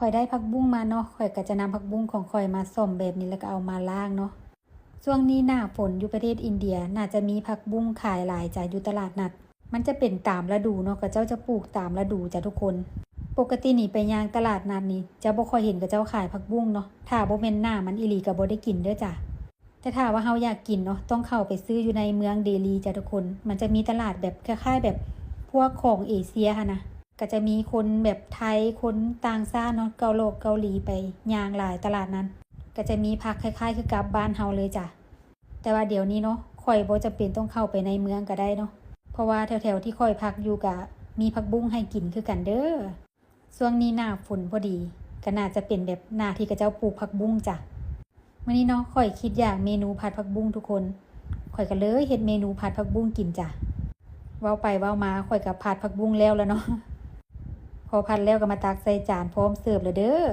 ข่อยได้ผักบุ้งมาเนาะข่อยก็จะนำผักบุ้งของข่อยมาส้มแบบนี้แล้วก็เอามาล้างเนาะช่วงนี้หน้าฝนอยู่ประเทศอินเดียน่าจะมีผักบุ้งขายหลายจ้ะอยู่ตลาดนัดมันจะเป็นตามฤดูเนาะก็เจ้าจะปลูกตามฤดูจ้ะทุกคนปกตินี่ไปย่างตลาดนัดนี่จะบ่ค่อยเห็นกับเจ้าขายผักบุ้งเนาะถ้าบ่แม่นหน้ามันอีหลีก็บ่ได้กินเด้อจ้ะแต่ถ้าว่าเฮาอยากกินเนาะต้องเข้าไปซื้ออยู่ในเมืองเดลีจ้ะทุกคนมันจะมีตลาดแบบคล้ายๆแบบพวกของเอเชียค่ะนะก็จะมีคนแบบไทยคนต่างชาติเนาะเกาหลีไปย่างหลายตลาดนั้นก็จะมีผักคล้ายๆคือกับบ้านเฮาเลยจ้ะแต่ว่าเดี๋ยวนี้เนาะข่อยบ่จำเป็นต้องเข้าไปในเมืองก็ได้เนาะเพราะว่าแถวๆที่ข่อยพักอยู่ก็มีผักบุ้งให้กินคือกันเด้อช่วงนี้หน้าฝนพอดีก็น่าจะเป็นแบบหน้าที่กระเจ้าปลูกผักบุ้งจ้ะมื้อนี้เนาะข่อยคิดอยากเมนูผัดผักบุ้งทุกคนข่อยก็เลยเฮ็ดเมนูผัดผักบุ้งกินจ้ะเว้าไปเว้ามาข่อยก็ผัดผักบุ้งแล้วเนาะพอผัดแล้วก็มาตักใส่จานพร้อมเสิร์ฟแล้วเด้อ